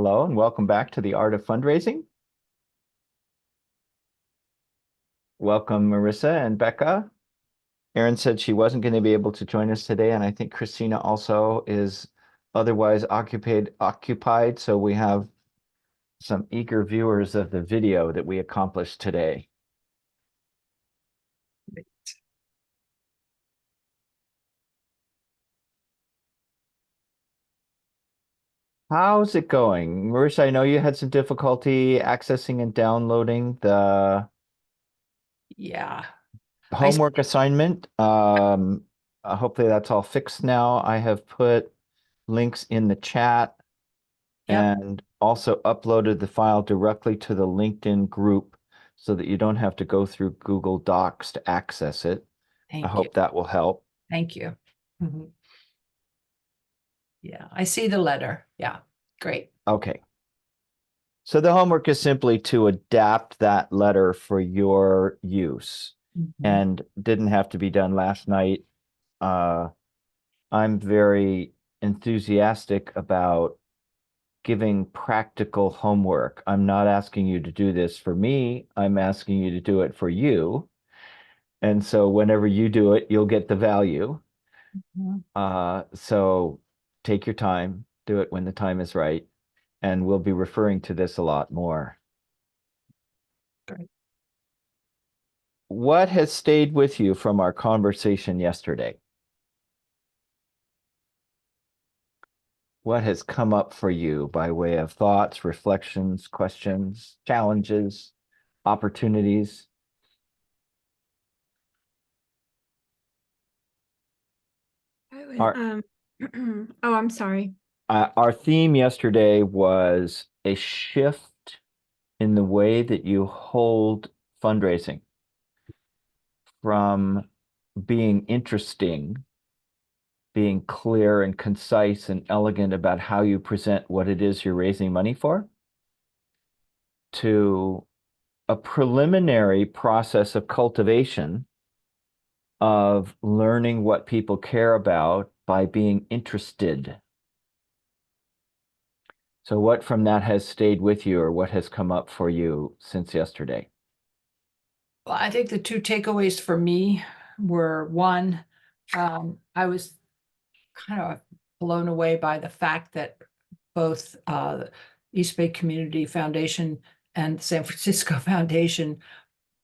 Hello and welcome back to the Art of Fundraising. Welcome, Marissa and Becca. Erin said she wasn't going to be able to join us today, and I think Christina also is otherwise occupied. So we have some eager viewers of the video that we accomplished today. How's it going? Marissa, I know you had some difficulty accessing and downloading the Yeah. homework assignment. Hopefully that's all fixed now. I have put links in the chat and also uploaded the file directly to the LinkedIn group so that you don't have to go through Google Docs to access it. I hope that will help. Thank you. Yeah, I see the letter. Yeah, great. Okay. So the homework is simply to adapt that letter for your use and didn't have to be done last night. I'm very enthusiastic about giving practical homework. I'm not asking you to do this for me. I'm asking you to do it for you. And so whenever you do it, you'll get the value. So take your time, do it when the time is right. And we'll be referring to this a lot more. Great. What has stayed with you from our conversation yesterday? What has come up for you by way of thoughts, reflections, questions, challenges, opportunities? Oh, I'm sorry. Our theme yesterday was a shift in the way that you hold fundraising from being interesting, being clear and concise and elegant about how you present what it is you're raising money for, to a preliminary process of cultivation of learning what people care about by being interested. So what from that has stayed with you, or what has come up for you since yesterday? Well, I think the two takeaways for me were one, I was kind of blown away by the fact that both East Bay Community Foundation and San Francisco Foundation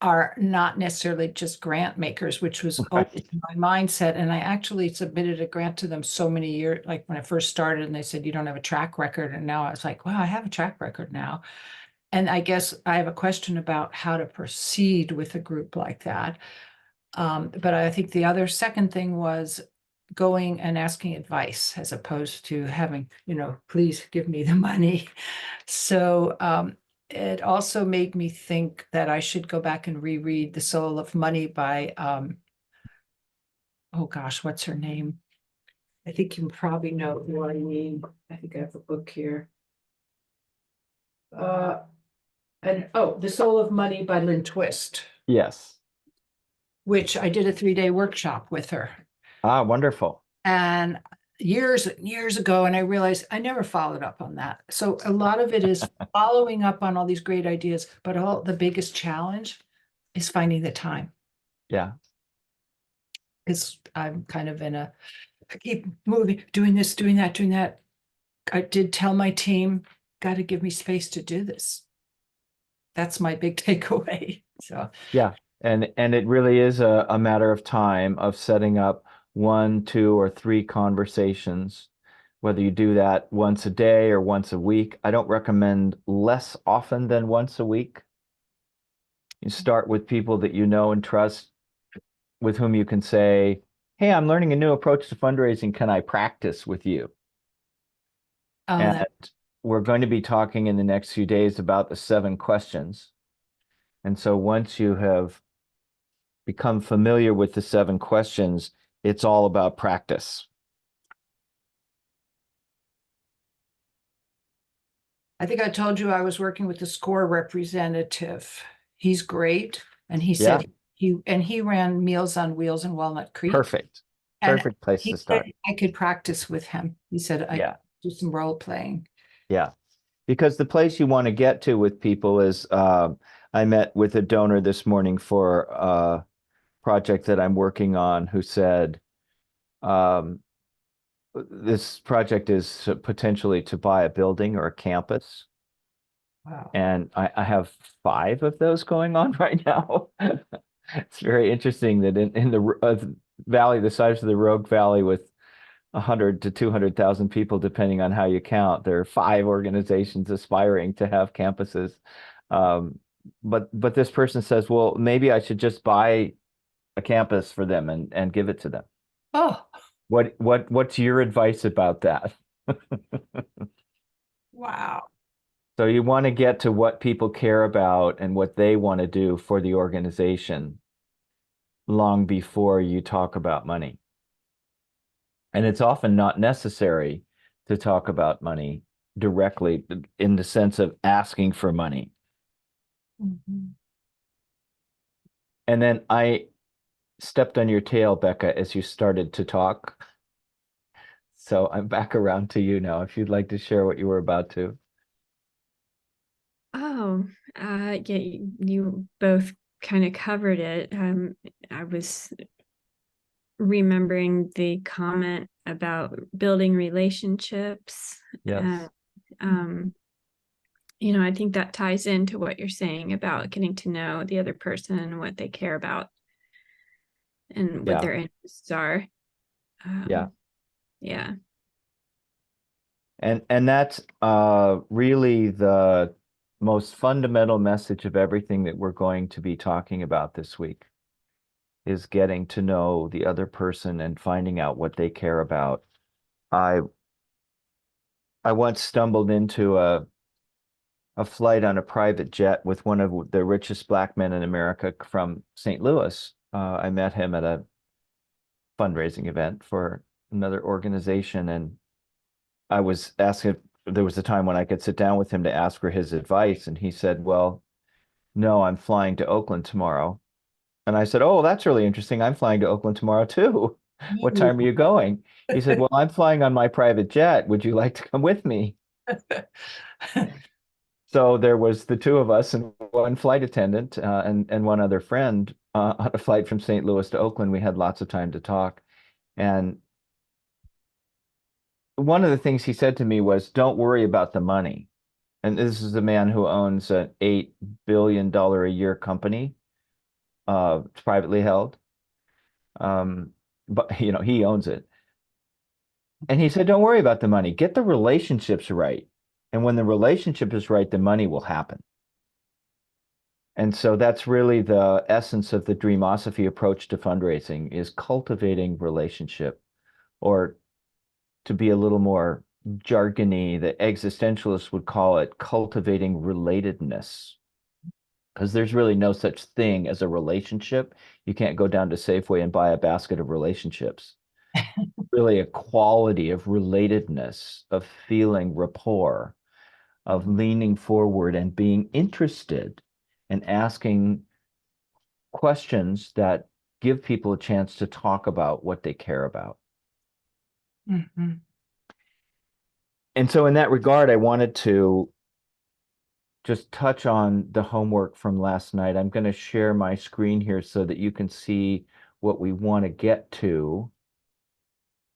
are not necessarily just grant makers, which was always my mindset. And I actually submitted a grant to them so many years, like when I first started, and they said, you don't have a track record. And now I was like, wow, I have a track record now. And I guess I have a question about how to proceed with a group like that. But I think the other second thing was going and asking advice as opposed to having, please give me the money. So it also made me think that I should go back and reread The Soul of Money by, oh gosh, what's her name? I think you probably know who I mean. I think I have the book here. The Soul of Money by Lynn Twist. Yes. Which I did a 3-day workshop with her. Ah, wonderful. And years ago, and I realized I never followed up on that. So a lot of it is following up on all these great ideas, but the biggest challenge is finding the time. Yeah. Because I'm kind of I keep moving, doing this, doing that. I did tell my team, got to give me space to do this. That's my big takeaway. So yeah, and it really is a matter of time of setting up 1, 2, or 3 conversations, whether you do that once a day or once a week. I don't recommend less often than once a week. You start with people that you know and trust, with whom you can say, hey, I'm learning a new approach to fundraising. Can I practice with you? And we're going to be talking in the next few days about the 7 questions. And so once you have become familiar with the 7 questions, it's all about practice. I think I told you I was working with the SCORE representative. He's great. And he said he ran Meals on Wheels in Walnut Creek. Perfect. Perfect place to start. I could practice with him. He said I do some role playing. Yeah. Because the place you want to get to with people is, I met with a donor this morning for a project that I'm working on who said, um, this project is potentially to buy a building or a campus. Wow. And I have 5 of those going on right now. It's very interesting that in the valley, the size of the Rogue Valley with 100 to 200,000 people, depending on how you count, there are 5 organizations aspiring to have campuses. Um, but this person says, well, maybe I should just buy a campus for them and give it to them. Oh, What's your advice about that? wow. So you want to get to what people care about and what they want to do for the organization long before you talk about money. And it's often not necessary to talk about money directly in the sense of asking for money. Mhm. And then I stepped on your tail, Becca, as you started to talk. So I'm back around to you now, if you'd like to share what you were about to. Oh, yeah, you both kind of covered it. I was remembering the comment about building relationships. Yes. Um, I think that ties into what you're saying about getting to know the other person and what they care about and what Yeah. their interests are. Yeah. Yeah. And that's really the most fundamental message of everything that we're going to be talking about this week is getting to know the other person and finding out what they care about. I I once stumbled into a flight on a private jet with one of the richest black men in America from St. Louis. I met him at a fundraising event for another organization, and I was asking, there was a time when I could sit down with him to ask for his advice, and he said, well, no, I'm flying to Oakland tomorrow. And I said, oh, that's really interesting. I'm flying to Oakland tomorrow too. What time are you going? He said, well, I'm flying on my private jet. Would you like to come with me? So there was the 2 of us and one flight attendant and one other friend on a flight from St. Louis to Oakland. We had lots of time to talk. And one of the things he said to me was, don't worry about the money. And this is a man who owns an $8 billion a year company, it's privately held. Um, but he owns it. And he said, don't worry about the money. Get the relationships right. And when the relationship is right, the money will happen. And so that's really the essence of the Dreamosophy approach to fundraising is cultivating relationship, or to be a little more jargony, the existentialists would call it cultivating relatedness. Because there's really no such thing as a relationship. You can't go down to Safeway and buy a basket of relationships. Really a quality of relatedness, of feeling rapport, of leaning forward and being interested and asking questions that give people a chance to talk about what they care about. Mhm. And so in that regard, I wanted to just touch on the homework from last night. I'm going to share my screen here so that you can see what we want to get to.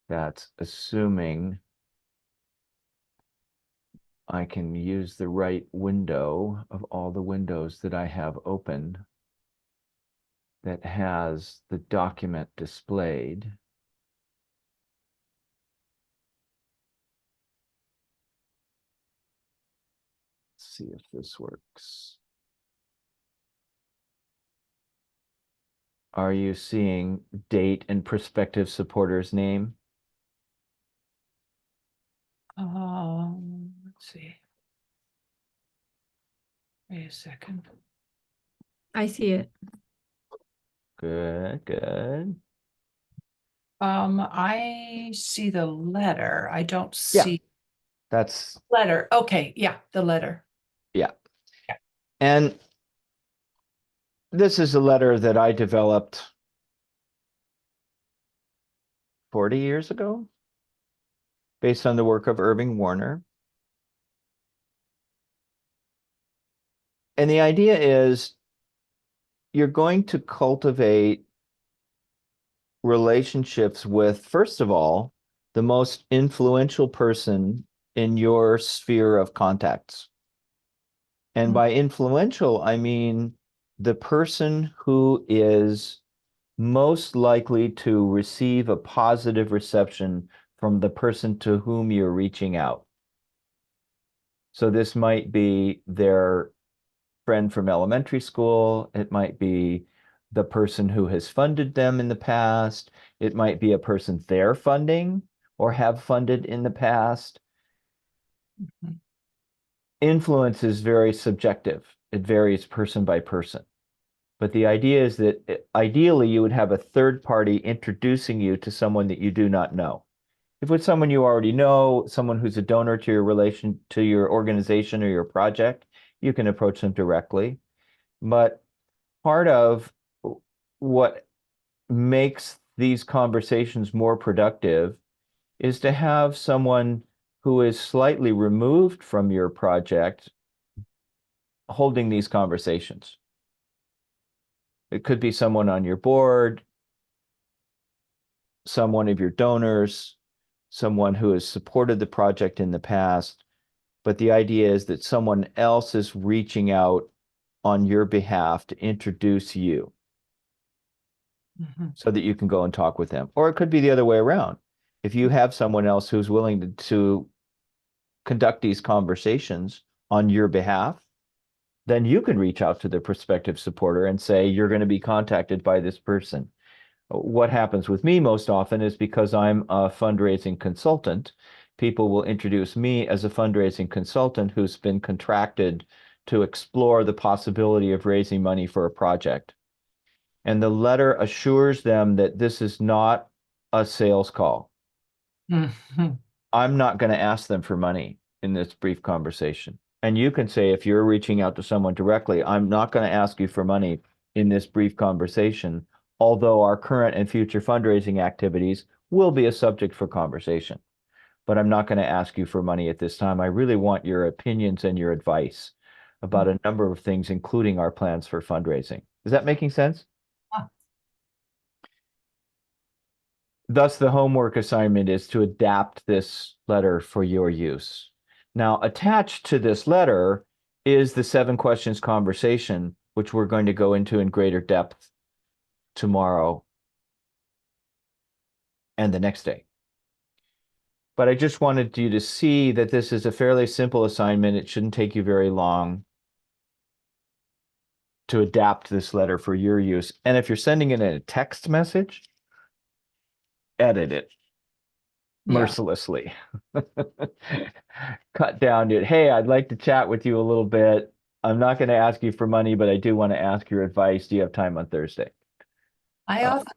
That's assuming I can use the right window of all the windows that I have open that has the document displayed. Let's see if this works. Are you seeing date and prospective supporter's name? Let's see. Wait a second. I see it. Good, good. I see the letter. I don't Yeah, see that's, letter. Okay, yeah, the letter. yeah. And this is a letter that I developed 40 years ago based on the work of Irving Warner. And the idea is you're going to cultivate relationships with, first of all, the most influential person in your sphere of contacts. And by influential, I mean the person who is most likely to receive a positive reception from the person to whom you're reaching out. So this might be their friend from elementary school. It might be the person who has funded them in the past. It might be a person they're funding or have funded in the past. Influence is very subjective. It varies person by person. But the idea is that ideally you would have a third party introducing you to someone that you do not know. If it's someone you already know, someone who's a donor to your relation to your organization or your project, you can approach them directly. But part of what makes these conversations more productive is to have someone who is slightly removed from your project holding these conversations. It could be someone on your board, someone of your donors, someone who has supported the project in the past. But the idea is that someone else is reaching out on your behalf to introduce you so that you can go and talk with them. Or it could be the other way around. If you have someone else who's willing to conduct these conversations on your behalf, then you can reach out to the prospective supporter and say, you're going to be contacted by this person. What happens with me most often is because I'm a fundraising consultant, people will introduce me as a fundraising consultant who's been contracted to explore the possibility of raising money for a project. And the letter assures them that this is not a sales call. I'm not going to ask them for money in this brief conversation. And you can say, if you're reaching out to someone directly, I'm not going to ask you for money in this brief conversation, although our current and future fundraising activities will be a subject for conversation. But I'm not going to ask you for money at this time. I really want your opinions and your advice about a number of things, including our plans for fundraising. Is that making sense? Thus, the homework assignment is to adapt this letter for your use. Now, attached to this letter is the 7 questions conversation, which we're going to go into in greater depth tomorrow and the next day. But I just wanted you to see that this is a fairly simple assignment. It shouldn't take you very long to adapt this letter for your use. And if you're sending it in a text message, edit it mercilessly. Cut down to, hey, I'd like to chat with you a little bit. I'm not going to ask you for money, but I do want to ask your advice. Do you have time on Thursday? I often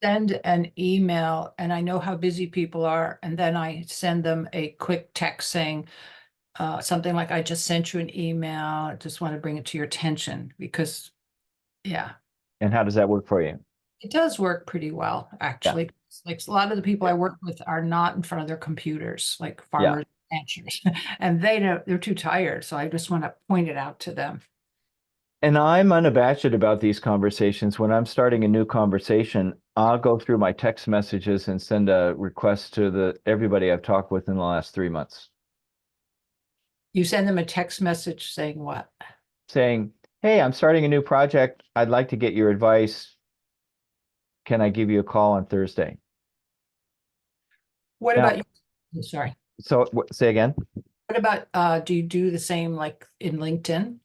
send an email and I know how busy people are. And then I send them a quick text saying something like, I just sent you an email. I just want to bring it to your attention because, yeah. And how does that work for you? It does work pretty well, actually. Yeah. Like a lot of the people I work with are not in front of their computers, like farmers, ranchers, and they're too tired. So I just want to point it out to them. And I'm unabashed about these conversations. When I'm starting a new conversation, I'll go through my text messages and send a request to everybody I've talked with in the last 3 months. You send them a text message saying what? Saying, hey, I'm starting a new project. I'd like to get your advice. Can I give you a call on Thursday? What about you? Sorry. So say again. What about, do you do the same like in LinkedIn?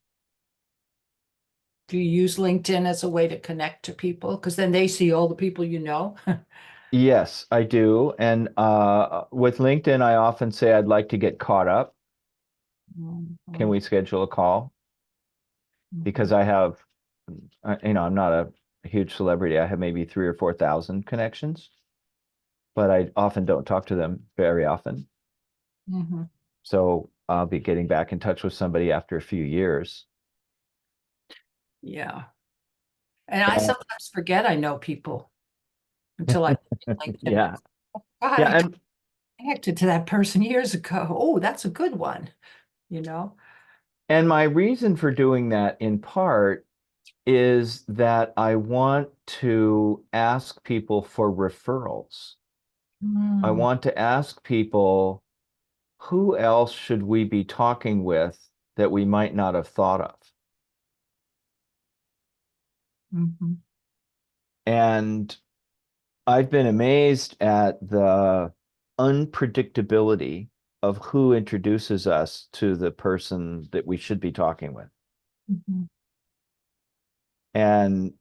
Do you use LinkedIn as a way to connect to people? Because then they see all the people you know. Yes, I do. And with LinkedIn, I often say I'd like to get caught up. Can we schedule a call? Because I have, I'm not a huge celebrity. I have maybe 3,000 or 4,000 connections, but I often don't talk to them very often. So I'll be getting back in touch with somebody after a few years. Yeah. And I sometimes forget I know people until I like yeah. God, I connected to that person years ago. Oh, that's a good one, And my reason for doing that in part is that I want to ask people for referrals. I Mm, want to ask people, who else should we be talking with that we might not have thought of? mhm. And I've been amazed at the unpredictability of who introduces us to the person that we should be talking with. Mhm. And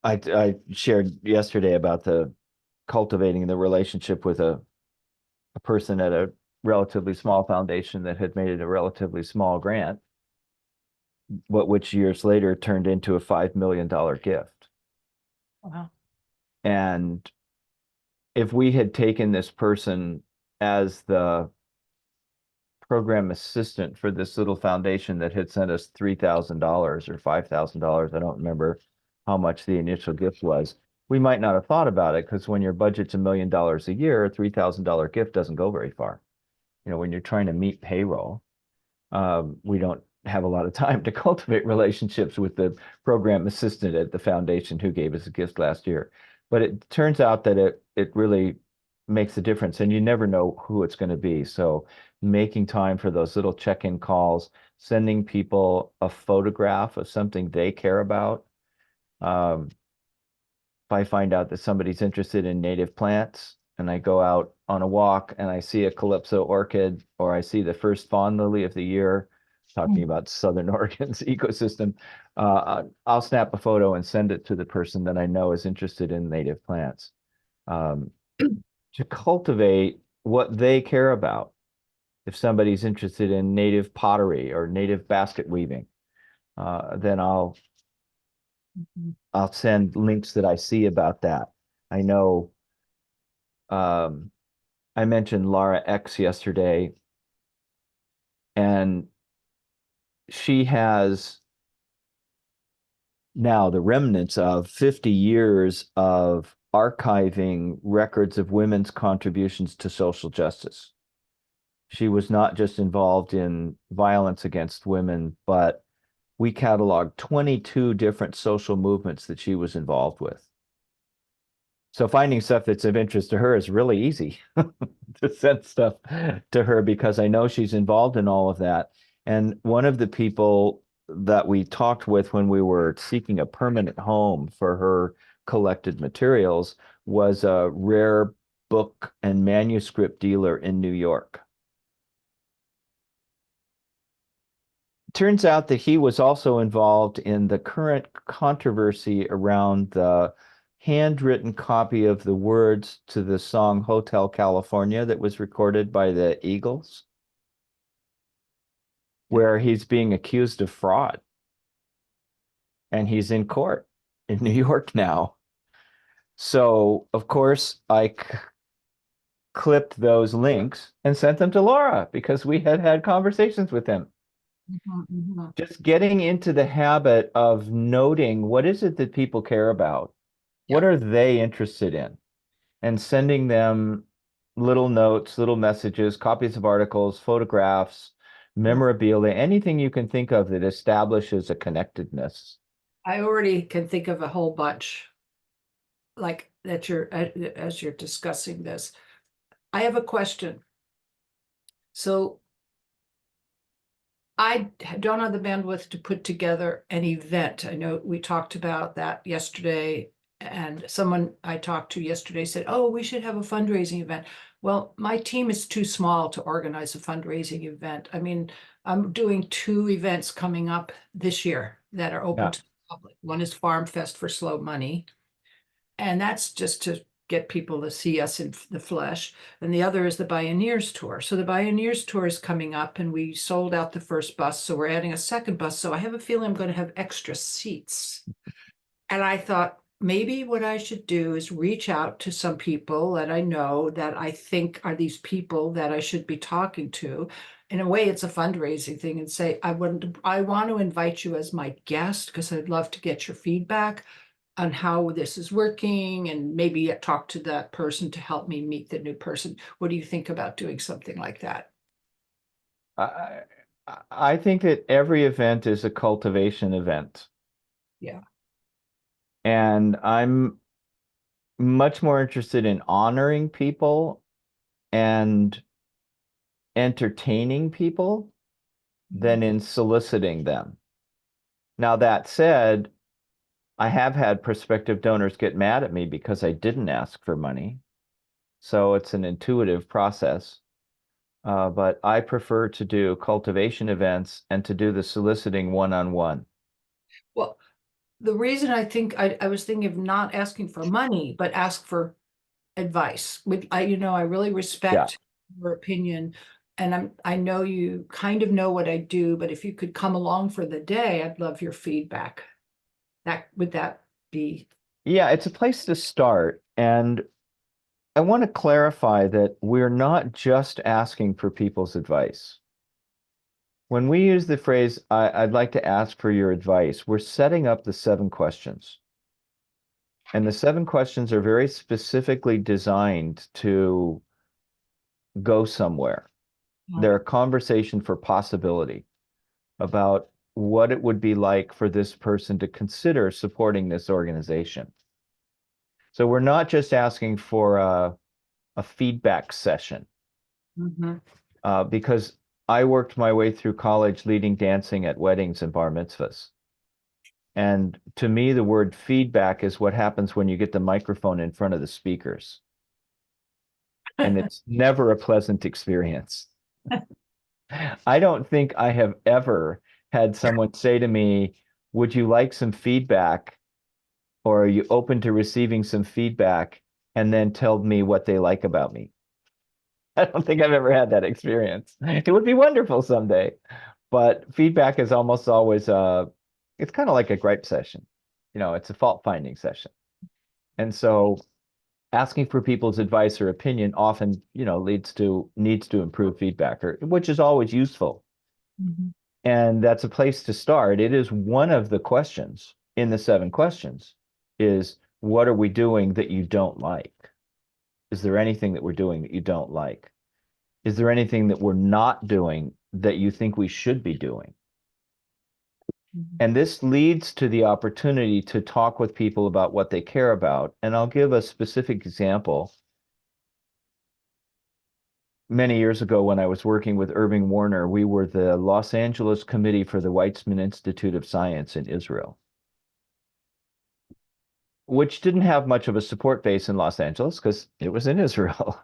I shared yesterday about the cultivating the relationship with a person at a relatively small foundation that had made it a relatively small grant, which years later turned into a $5 million gift. Wow. And if we had taken this person as the program assistant for this little foundation that had sent us $3,000 or $5,000, I don't remember how much the initial gift was, we might not have thought about it, because when your budget's $1 million a year, a $3,000 gift doesn't go very far. You know, when you're trying to meet payroll, we don't have a lot of time to cultivate relationships with the program assistant at the foundation who gave us a gift last year. But it turns out that it really makes a difference, and you never know who it's going to be. So making time for those little check-in calls, sending people a photograph of something they care about. Um, if I find out that somebody's interested in native plants and I go out on a walk and I see a calypso orchid, or I see the first fawn lily of the year, talking Mm. about Southern Oregon's ecosystem, I'll snap a photo and send it to the person that I know is interested in native plants, um, to cultivate what they care about. If somebody's interested in native pottery or native basket weaving, then Mhm. I'll send links that I see about that. I know, um, I mentioned Laura X yesterday, and she has now the remnants of 50 years of archiving records of women's contributions to social justice. She was not just involved in violence against women, but we cataloged 22 different social movements that she was involved with. So finding stuff that's of interest to her is really easy to send stuff to her, because I know she's involved in all of that. And one of the people that we talked with when we were seeking a permanent home for her collected materials was a rare book and manuscript dealer in New York. Turns out that he was also involved in the current controversy around the handwritten copy of the words to the song Hotel California that was recorded by the Eagles, where he's being accused of fraud. And he's in court in New York now. So, of course, I clipped those links and sent them to Laura, because we had had conversations with him. Mhm, mhm. Just getting into the habit of noting, what is it that people care about? What Yep. are they interested in? And sending them little notes, little messages, copies of articles, photographs, Yep. memorabilia, anything you can think of that establishes a connectedness. I already can think of a whole bunch like that you're as you're discussing this. I have a question. So I don't have the bandwidth to put together an event. I know we talked about that yesterday, and someone I talked to yesterday said, "Oh, we should have a fundraising event." Well, my team is too small to organize a fundraising event. I mean, I'm doing two events coming up this year that are open Yeah. to the public. One is Farm Fest for Slow Money, and that's just to get people to see us in the flesh. And the other is the Bioneers Tour. So the Bioneers Tour is coming up, and we sold out the first bus, so we're adding a second bus. So I have a feeling I'm going to have extra seats. And I thought maybe what I should do is reach out to some people that I know that I think are these people that I should be talking to. In a way, it's a fundraising thing, and say, I want to invite you as my guest because I'd love to get your feedback on how this is working, and maybe talk to that person to help me meet the new person. What do you think about doing something like that? I, I think that every event is a cultivation event. Yeah. And I'm much more interested in honoring people and entertaining people than in soliciting them. Now, that said, I have had prospective donors get mad at me because I didn't ask for money. So it's an intuitive process. But I prefer to do cultivation events and to do the soliciting one-on-one. Well, the reason I think I was thinking of not asking for money, but ask for advice. I really Yeah. respect your opinion. And I know you kind of know what I do, but if you could come along for the day, I'd love your feedback. Would that be? Yeah, it's a place to start. And I want to clarify that we're not just asking for people's advice. When we use the phrase, I'd like to ask for your advice, we're setting up the 7 questions. And the 7 questions are very specifically designed to go somewhere. They're a conversation for possibility about what it would be like for this person to consider supporting this organization. So we're not just asking for a feedback session, Mhm. because I worked my way through college leading dancing at weddings and bar mitzvahs. And to me, the word feedback is what happens when you get the microphone in front of the speakers. And it's never a pleasant experience. I don't think I have ever had someone say to me, would you like some feedback? Or are you open to receiving some feedback? And then tell me what they like about me. I don't think I've ever had that experience. It would be wonderful someday. But feedback is almost always it's kind of like a gripe session. It's a fault finding session. And so asking for people's advice or opinion often, needs to improve feedback, which is always useful. Mhm. And that's a place to start. It is one of the questions in the 7 questions is, what are we doing that you don't like? Is there anything that we're doing that you don't like? Is there anything that we're not doing that you think we should be doing? Mhm. And this leads to the opportunity to talk with people about what they care about. And I'll give a specific example. Many years ago, when I was working with Irving Warner, we were the Los Angeles committee for the Weizmann Institute of Science in Israel, which didn't have much of a support base in Los Angeles because it was in Israel.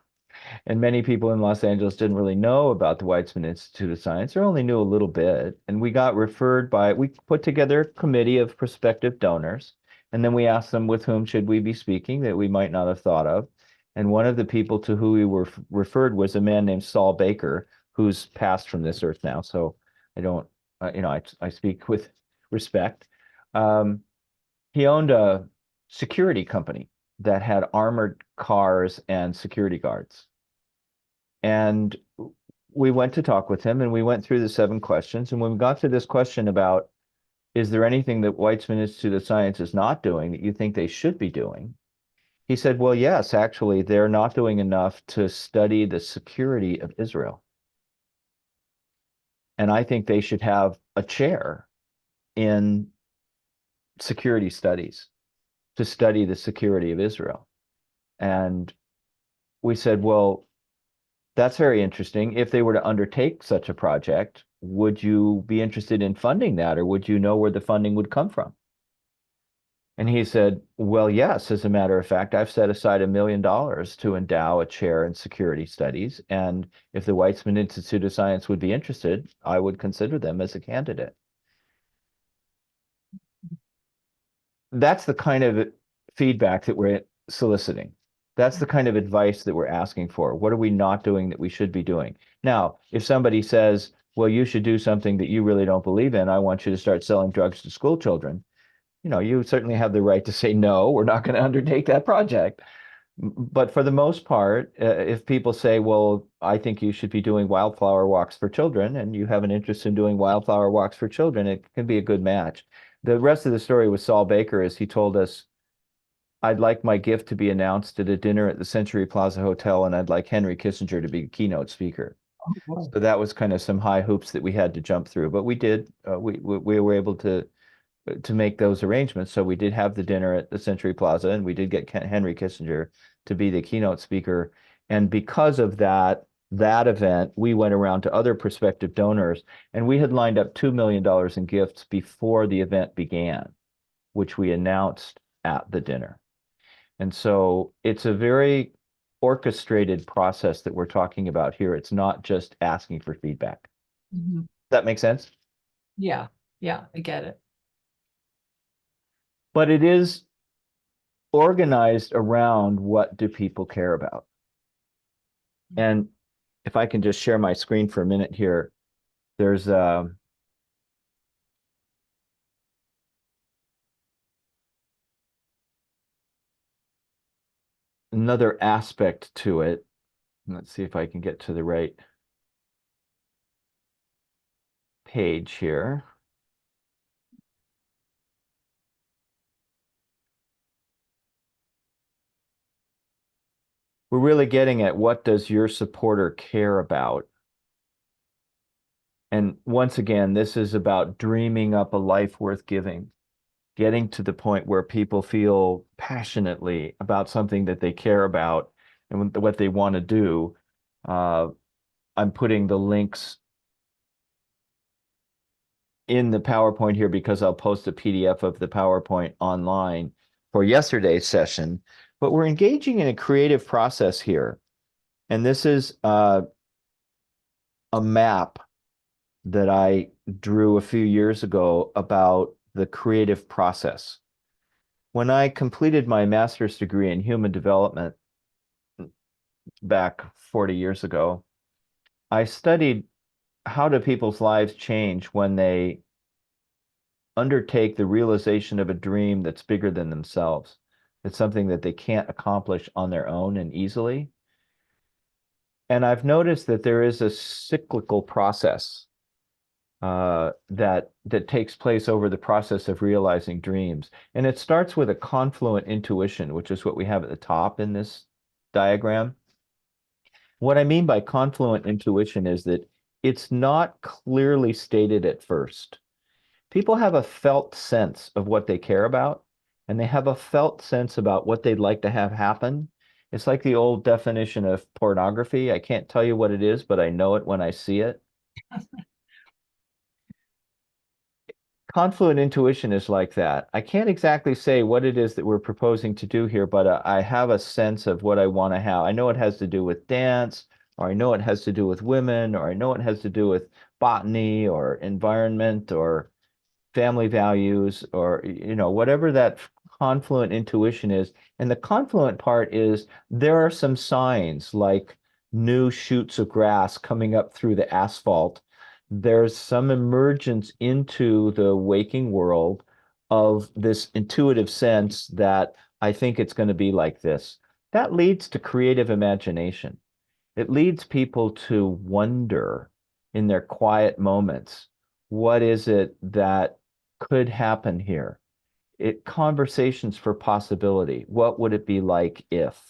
And many people in Los Angeles didn't really know about the Weizmann Institute of Science, or only knew a little bit. And we put together a committee of prospective donors. And then we asked them with whom should we be speaking that we might not have thought of. And one of the people to who we were referred was a man named Saul Baker, who's passed from this earth now. So I don't, I speak with respect. Um, he owned a security company that had armored cars and security guards. And we went to talk with him and we went through the 7 questions. And when we got to this question about, is there anything that Weizmann Institute of Science is not doing that you think they should be doing? He said, well, yes, actually, they're not doing enough to study the security of Israel. And I think they should have a chair in security studies to study the security of Israel. And we said, well, that's very interesting. If they were to undertake such a project, would you be interested in funding that, or would you know where the funding would come from? And he said, well, yes, as a matter of fact, I've set aside $1 million to endow a chair in security studies. And if the Weizmann Institute of Science would be interested, I would consider them as a candidate. That's the kind of feedback that we're soliciting. That's the kind of advice that we're asking for. What are we not doing that we should be doing? Now, if somebody says, well, you should do something that you really don't believe in, I want you to start selling drugs to school children, you certainly have the right to say, no, we're not going to undertake that project. But for the most part, if people say, well, I think you should be doing wildflower walks for children, and you have an interest in doing wildflower walks for children, it can be a good match. The rest of the story with Saul Baker is he told us, I'd like my gift to be announced at a dinner at the Century Plaza Hotel, and I'd like Henry Kissinger to be the keynote speaker. Wow. So that was kind of some high hoops that we had to jump through, but we did. We were able to make those arrangements. So we did have the dinner at the Century Plaza, and we did get Henry Kissinger to be the keynote speaker. And because of that event, we went around to other prospective donors, and we had lined up $2 million in gifts before the event began, which we announced at the dinner. And so it's a very orchestrated process that we're talking about here. It's not just asking for feedback. Mhm. Does that make sense? Yeah, yeah, I get it. But it is organized around what do people care about. And if I can just share my screen for a minute here, there's another aspect to it. Let's see if I can get to the right page here. We're really getting at what does your supporter care about? And once again, this is about dreaming up a life worth giving, getting to the point where people feel passionately about something that they care about and what they want to do. I'm putting the links in the PowerPoint here because I'll post a PDF of the PowerPoint online for yesterday's session. But we're engaging in a creative process here. And this is a map that I drew a few years ago about the creative process. When I completed my master's degree in human development back 40 years ago, I studied how do people's lives change when they undertake the realization of a dream that's bigger than themselves. It's something that they can't accomplish on their own and easily. And I've noticed that there is a cyclical process that takes place over the process of realizing dreams. And it starts with a confluent intuition, which is what we have at the top in this diagram. What I mean by confluent intuition is that it's not clearly stated at first. People have a felt sense of what they care about, and they have a felt sense about what they'd like to have happen. It's like the old definition of pornography. I can't tell you what it is, but I know it when I see it. Confluent intuition is like that. I can't exactly say what it is that we're proposing to do here, but I have a sense of what I want to have. I know it has to do with dance, or I know it has to do with women, or I know it has to do with botany or environment or family values, or whatever that confluent intuition is. And the confluent part is there are some signs like new shoots of grass coming up through the asphalt. There's some emergence into the waking world of this intuitive sense that I think it's going to be like this. That leads to creative imagination. It leads people to wonder in their quiet moments, what is it that could happen here? Conversations for possibility. What would it be like if?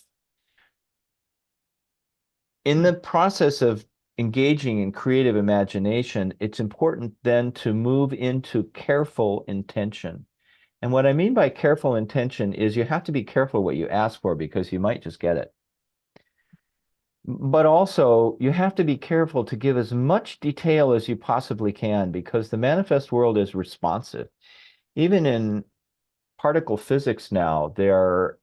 In the process of engaging in creative imagination, it's important then to move into careful intention. And what I mean by careful intention is you have to be careful what you ask for because you might just get it. But also, you have to be careful to give as much detail as you possibly can because the manifest world is responsive. Even in particle physics now, they are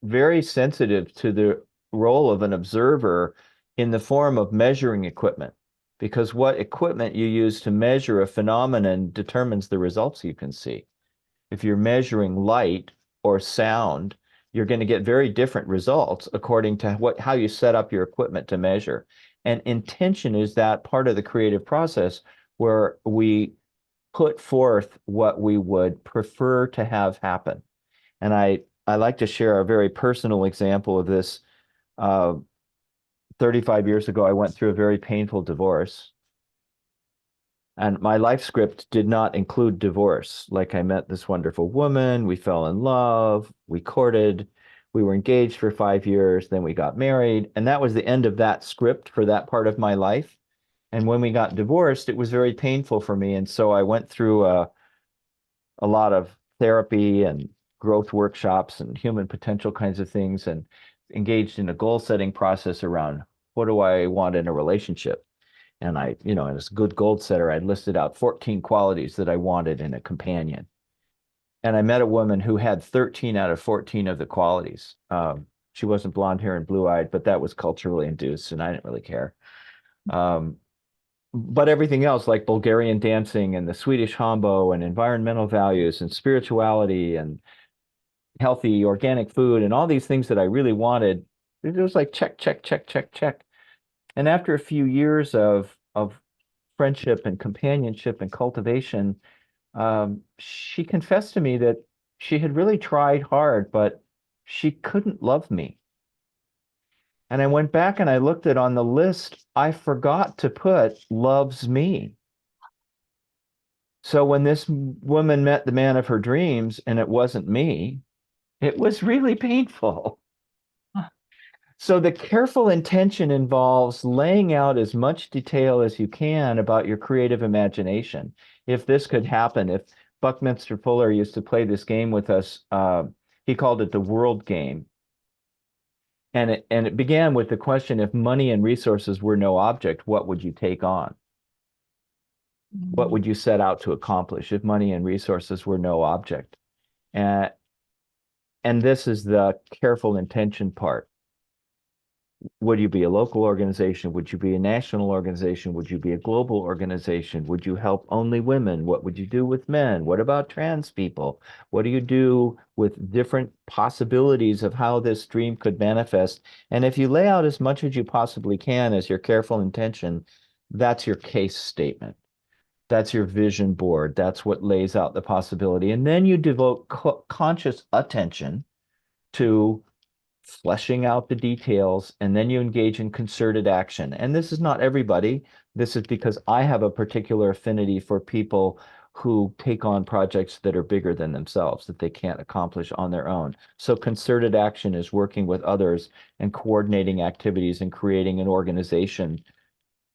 very sensitive to the role of an observer in the form of measuring equipment, because what equipment you use to measure a phenomenon determines the results you can see. If you're measuring light or sound, you're going to get very different results according to how you set up your equipment to measure. And intention is that part of the creative process where we put forth what we would prefer to have happen. And I like to share a very personal example of this. 35 years ago, I went through a very painful divorce. And my life script did not include divorce. Like I met this wonderful woman, we fell in love, we courted, We were engaged for 5 years, then we got married, and that was the end of that script for that part of my life. And when we got divorced, it was very painful for me. And so I went through a lot of therapy and growth workshops and human potential kinds of things, and engaged in a goal setting process around what do I want in a relationship. And I, as a good goal setter, I listed out 14 qualities that I wanted in a companion. And I met a woman who had 13 out of 14 of the qualities. She wasn't blonde hair and blue eyed, but that was culturally induced, and I didn't really care. But everything else, like Bulgarian dancing and the Swedish hambo and environmental values and spirituality and healthy organic food and all these things that I really wanted, it was like check, check, check, check, check. And after a few years of friendship and companionship and cultivation, she confessed to me that she had really tried hard, but she couldn't love me. And I went back and I looked at on the list, I forgot to put loves me. So when this woman met the man of her dreams and it wasn't me, it was really painful. So the careful intention involves laying out as much detail as you can about your creative imagination. If this could happen, if Buckminster Fuller used to play this game with us, he called it the world game. And it began with the question, if money and resources were no object, what would you take on? What would you set out to accomplish if money and resources were no object? And this is the careful intention part. Would you be a local organization? Would you be a national organization? Would you be a global organization? Would you help only women? What would you do with men? What about trans people? What do you do with different possibilities of how this dream could manifest? And if you lay out as much as you possibly can as your careful intention, that's your case statement. That's your vision board. That's what lays out the possibility. And then you devote conscious attention to fleshing out the details, and then you engage in concerted action. And this is not everybody. This is because I have a particular affinity for people who take on projects that are bigger than themselves, that they can't accomplish on their own. So concerted action is working with others and coordinating activities and creating an organization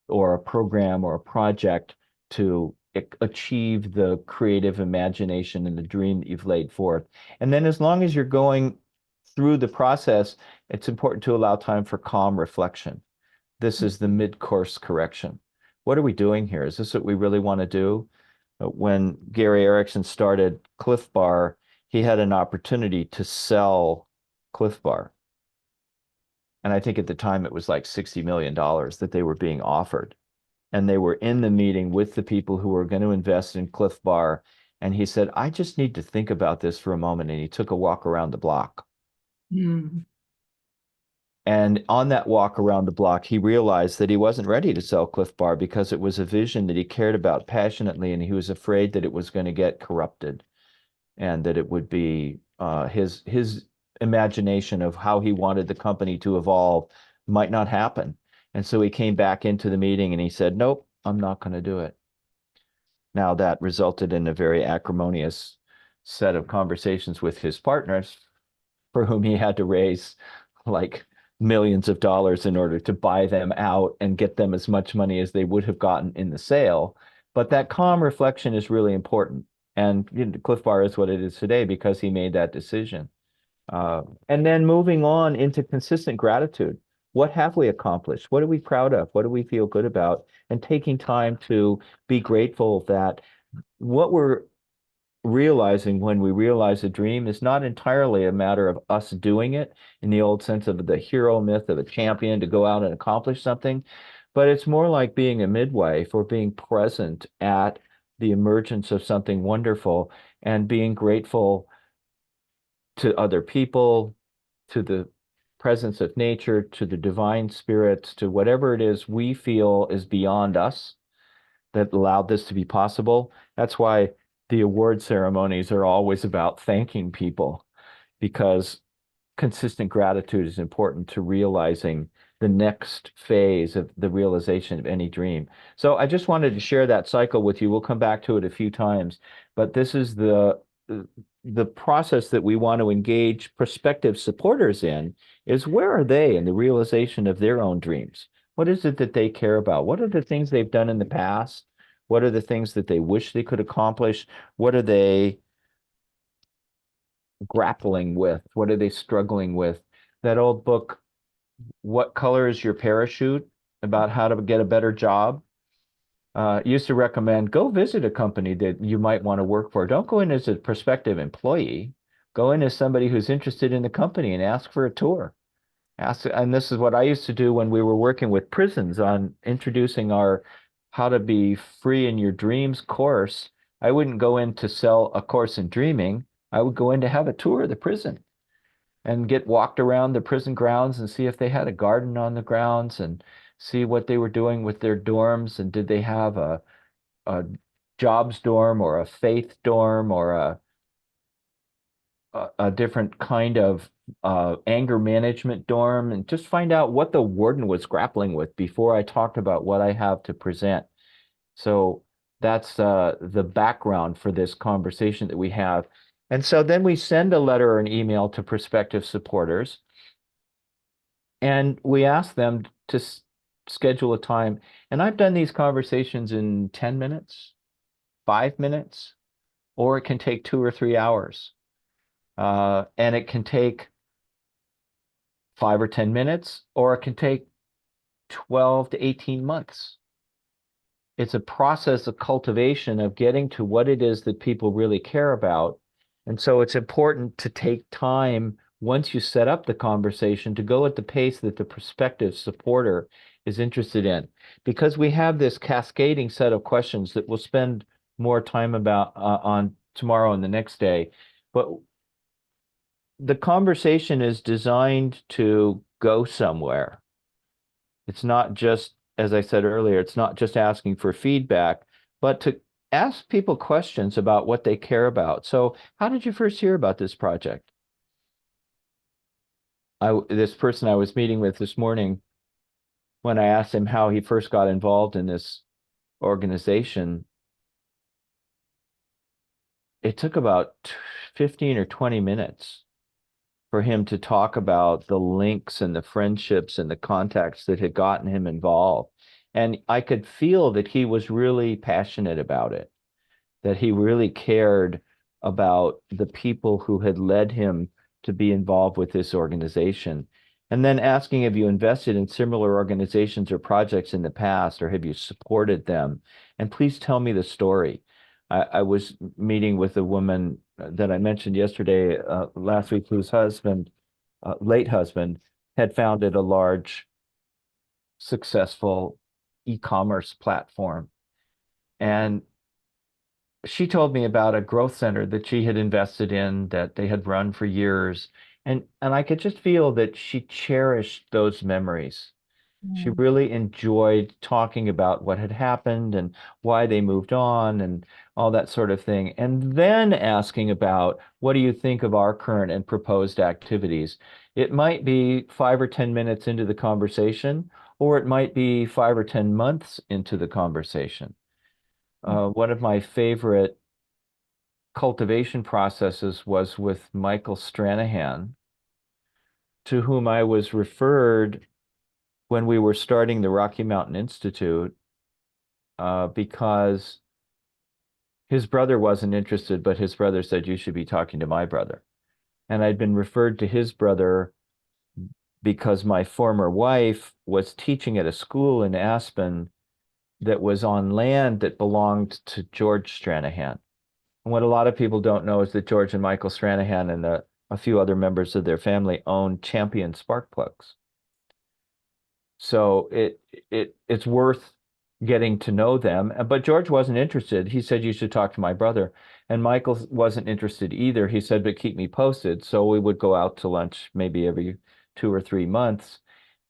or a program or a project to achieve the creative imagination and the dream that you've laid forth. And then as long as you're going through the process, it's important to allow time for calm reflection. This is the mid-course correction. What are we doing here? Is this what we really want to do? When Gary Erickson started Cliff Bar, he had an opportunity to sell Cliff Bar. And I think at the time it was like $60 million that they were being offered. And they were in the meeting with the people who were going to invest in Cliff Bar. And he said, I just need to think about this for a moment. And he took a walk around the block. And on that walk around the block, he realized that he wasn't ready to sell Cliff Bar because it was a vision that he cared about passionately, and he was afraid that it was going to get corrupted and that it would be his imagination of how he wanted the company to evolve might not happen. And so he came back into the meeting and he said, nope, I'm not going to do it. Now that resulted in a very acrimonious set of conversations with his partners, for whom he had to raise like millions of dollars in order to buy them out and get them as much money as they would have gotten in the sale. But that calm reflection is really important. And Cliff Bar is what it is today because he made that decision. And then moving on into consistent gratitude. What have we accomplished? What are we proud of? What do we feel good about? And taking time to be grateful that what we're realizing when we realize a dream is not entirely a matter of us doing it in the old sense of the hero myth of a champion to go out and accomplish something, but it's more like being a midwife or being present at the emergence of something wonderful and being grateful to other people, to the presence of nature, to the divine spirits, to whatever it is we feel is beyond us that allowed this to be possible. That's why the award ceremonies are always about thanking people, because consistent gratitude is important to realizing the next phase of the realization of any dream. So I just wanted to share that cycle with you. We'll come back to it a few times, but this is the the process that we want to engage prospective supporters in is, where are they in the realization of their own dreams? What is it that they care about? What are the things they've done in the past? What are the things that they wish they could accomplish? What are they grappling with? What are they struggling with? That old book, What Color is Your Parachute? About how to get a better job. Used to recommend, go visit a company that you might want to work for. Don't go in as a prospective employee. Go in as somebody who's interested in the company and ask for a tour. And this is what I used to do when we were working with prisons on introducing our How to Be Free in Your Dreams course. I wouldn't go in to sell a course in dreaming. I would go in to have a tour of the prison and get walked around the prison grounds and see if they had a garden on the grounds and see what they were doing with their dorms, and did they have a jobs dorm or a faith dorm or a different kind of anger management dorm, and just find out what the warden was grappling with before I talked about what I have to present. So that's the background for this conversation that we have. And so then we send a letter or an email to prospective supporters, and we ask them to schedule a time. And I've done these conversations in 10 minutes, 5 minutes, or it can take 2 or 3 hours. And it can take 5 or 10 minutes, or it can take 12 to 18 months. It's a process of cultivation of getting to what it is that people really care about. And so it's important to take time once you set up the conversation to go at the pace that the prospective supporter is interested in. Because we have this cascading set of questions that we'll spend more time about on tomorrow and the next day. But the conversation is designed to go somewhere. It's not just, as I said earlier, it's not just asking for feedback, but to ask people questions about what they care about. So how did you first hear about this project? This person I was meeting with this morning, when I asked him how he first got involved in this organization, it took about 15 or 20 minutes for him to talk about the links and the friendships and the contacts that had gotten him involved. And I could feel that he was really passionate about it, that he really cared about the people who had led him to be involved with this organization. And then asking, have you invested in similar organizations or projects in the past, or have you supported them? And please tell me the story. I was meeting with a woman that I mentioned yesterday, last week, whose husband, late husband, had founded a large, successful e-commerce platform. And she told me about a growth center that she had invested in, that they had run for years. And I could just feel that she cherished those memories. She really enjoyed talking about what had happened and why they moved on and all that sort of thing. And then asking about, what do you think of our current and proposed activities? It might be 5 or 10 minutes into the conversation, or it might be 5 or 10 months into the conversation. One of my favorite cultivation processes was with Michael Stranahan, to whom I was referred when we were starting the Rocky Mountain Institute, because his brother wasn't interested, but his brother said, you should be talking to my brother. And I'd been referred to his brother because my former wife was teaching at a school in Aspen that was on land that belonged to George Stranahan. And what a lot of people don't know is that George and Michael Stranahan and a few other members of their family own Champion spark plugs. So it's worth getting to know them. But George wasn't interested. He said, you should talk to my brother. And Michael wasn't interested either. He said, but keep me posted. So we would go out to lunch maybe every 2 or 3 months.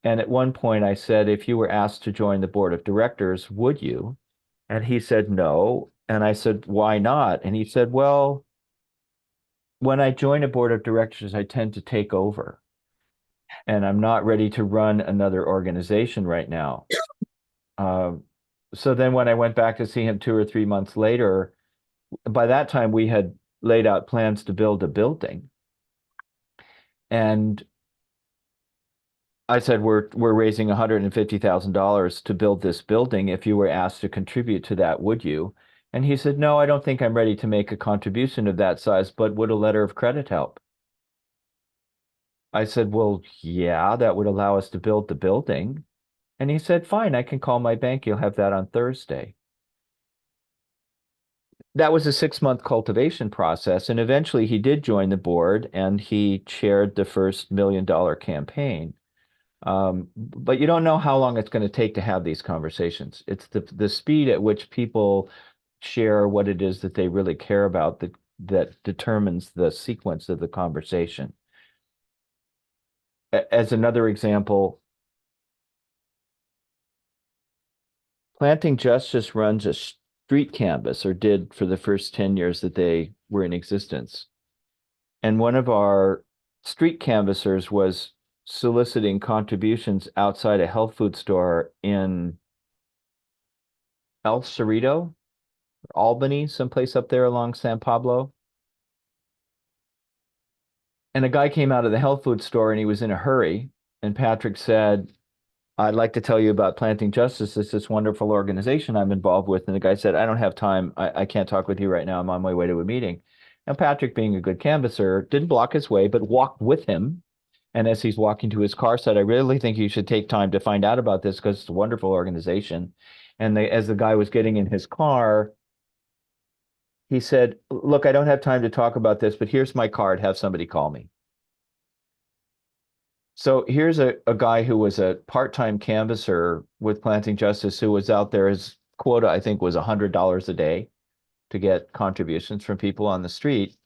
And at one point I said, if you were asked to join the board of directors, would you? And he said, no. And I said, why not? And he said, well, when I join a board of directors, I tend to take over. And I'm not ready to run another organization right now. So then when I went back to see him 2 or 3 months later, by that time we had laid out plans to build a building. And I said, we're raising $150,000 to build this building. If you were asked to contribute to that, would you? And he said, no, I don't think I'm ready to make a contribution of that size, but would a letter of credit help? I said, well, yeah, that would allow us to build the building. And he said, fine, I can call my bank. You'll have that on Thursday. That was a 6-month cultivation process. And eventually he did join the board and he chaired the first $1 million campaign. But you don't know how long it's going to take to have these conversations. It's the speed at which people share what it is that they really care about that determines the sequence of the conversation. As another example, Planting Justice runs a street canvas, or did for the first 10 years that they were in existence. And one of our street canvassers was soliciting contributions outside a health food store in El Cerrito, Albany, someplace up there along San Pablo. And a guy came out of the health food store and he was in a hurry. And Patrick said, I'd like to tell you about Planting Justice. It's this wonderful organization I'm involved with. And the guy said, I don't have time. I can't talk with you right now. I'm on my way to a meeting. And Patrick, being a good canvasser, didn't block his way, but walked with him. And as he's walking to his car, said, I really think you should take time to find out about this because it's a wonderful organization. And as the guy was getting in his car, he said, look, I don't have time to talk about this, but here's my card. Have somebody call me. So here's a guy who was a part-time canvasser with Planting Justice who was out there. His quota, I think, was $100 a day to get contributions from people on the street.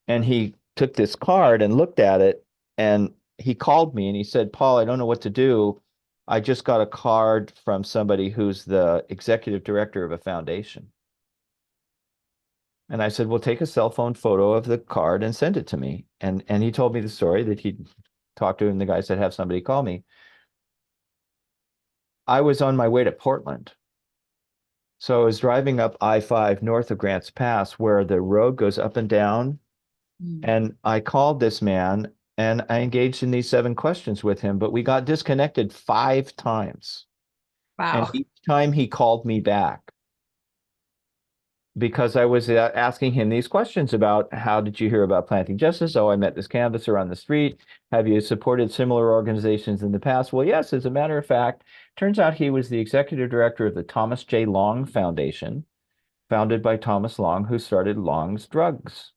And he took this card and looked at it, and he called me and he said, Paul, I don't know what to do. I just got a card from somebody who's the executive director of a foundation. And I said, well, take a cell phone photo of the card and send it to me. And he told me the story that he'd talked to him. The guy said, have somebody call me. I was on my way to Portland. So I was driving up I-5 north of Grants Pass where the road goes up and down. And I called this man and I engaged in these 7 questions with him, but we got disconnected 5 times. Wow. And each time he called me back because I was asking him these questions about how did you hear about Planting Justice? Oh, I met this canvasser on the street. Have you supported similar organizations in the past? Well, yes, as a matter of fact, turns out he was the executive director of the Thomas J. Long Foundation, founded by Thomas Long, who started Long's Drugs.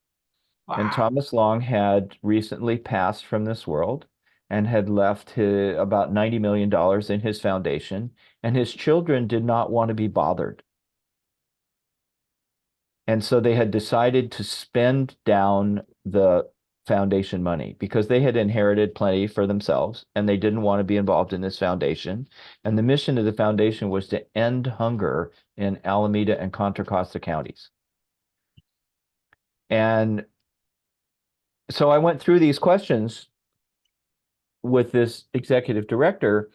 Wow. And Thomas Long had recently passed from this world and had left about $90 million in his foundation, and his children did not want to be bothered. And so they had decided to spend down the foundation money because they had inherited plenty for themselves and they didn't want to be involved in this foundation. And the mission of the foundation was to end hunger in Alameda and Contra Costa counties. And so I went through these questions with this executive director.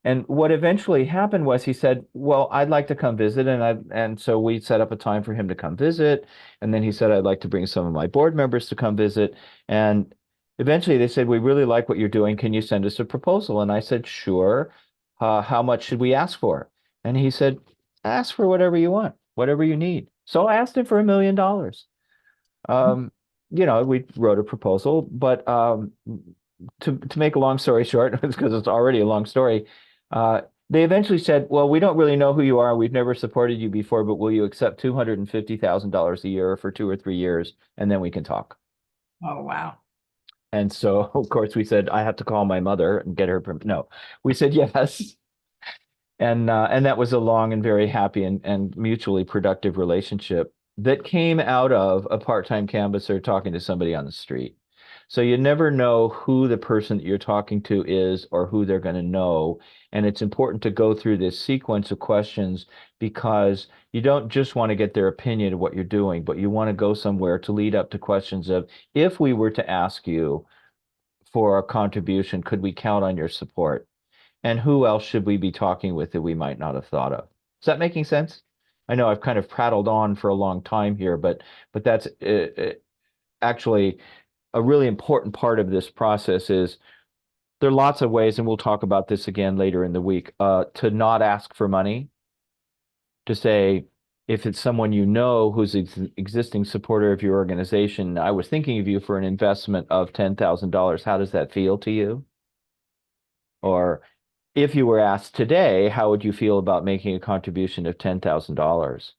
And what eventually happened was he said, well, I'd like to come visit. And so we set up a time for him to come visit. And then he said, I'd like to bring some of my board members to come visit. And eventually they said, we really like what you're doing. Can you send us a proposal? And I said, sure. How much should we ask for? And he said, ask for whatever you want, whatever you need. So I asked him for $1 million. We wrote a proposal, but to make a long story short, because it's already a long story, they eventually said, well, we don't really know who you are. We've never supported you before, but will you accept $250,000 a year for 2 or 3 years, and then we can talk. Oh, wow. And so, of course, we said, I have to call my mother and get her. No, we said yes. And that was a long and very happy and mutually productive relationship that came out of a part-time canvasser talking to somebody on the street. So you never know who the person that you're talking to is or who they're going to know. And it's important to go through this sequence of questions because you don't just want to get their opinion of what you're doing, but you want to go somewhere to lead up to questions of, if we were to ask you for a contribution, could we count on your support? And who else should we be talking with that we might not have thought of? Is that making sense? I know I've kind of prattled on for a long time here, but that's actually a really important part of this process is there are lots of ways, and we'll talk about this again later in the week, to not ask for money, to say, if it's someone you know who's existing supporter of your organization, I was thinking of you for an investment of $10,000. How does that feel to you? Or if you were asked today, how would you feel about making a contribution of $10,000?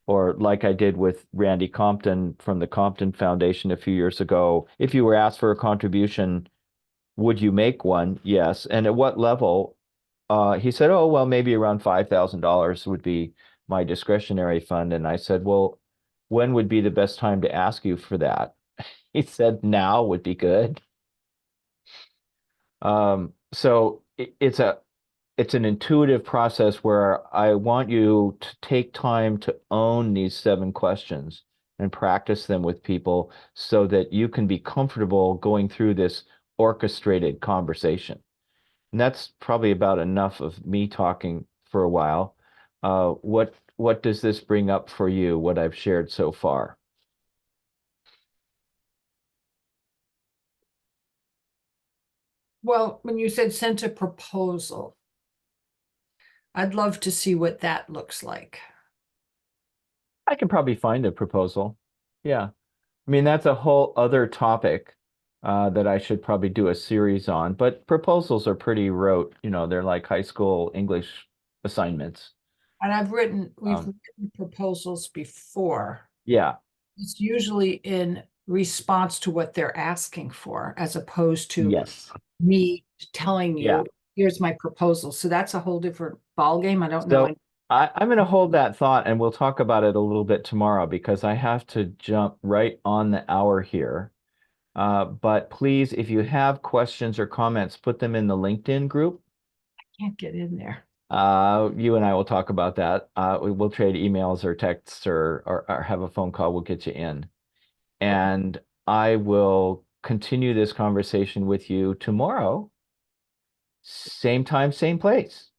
Or like I did with Randy Compton from the Compton Foundation a few years ago, if you were asked for a contribution, would you make one? Yes. And at what level? He said, oh, well, maybe around $5,000 would be my discretionary fund. And I said, well, when would be the best time to ask you for that? He said, now would be good. So it's an intuitive process where I want you to take time to own these 7 questions and practice them with people so that you can be comfortable going through this orchestrated conversation. And that's probably about enough of me talking for a while. What does this bring up for you, what I've shared so far? Well, when you said sent a proposal, I'd love to see what that looks like. I can probably find a proposal. Yeah. I mean, that's a whole other topic that I should probably do a series on, but proposals are pretty rote, they're like high school English assignments. And we've Um, written proposals before. yeah. It's usually in response to what they're asking for, as opposed to Yes. me telling Yeah. you, here's my proposal. So that's a whole different ballgame. I don't know. So I'm going to hold that thought and we'll talk about it a little bit tomorrow because I have to jump right on the hour here. But please, if you have questions or comments, put them in the LinkedIn group. I can't get in there. You and I will talk about that. We'll trade emails or texts or have a phone call. We'll get you in. And I will continue this conversation with you tomorrow. Same time, same place.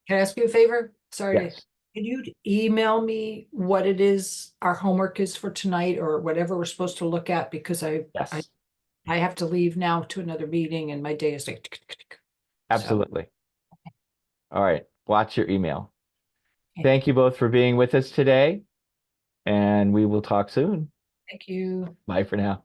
Can I ask you a favor? Sorry. Yes. Can you email me what it is our homework is for tonight or whatever we're supposed to look at? Because I Yes. have to leave now to another meeting and my day is like, tick, tick, tick. Absolutely. All right. Watch your email. Okay. Thank you both for being with us today, and we will talk soon. Thank you. Bye for now.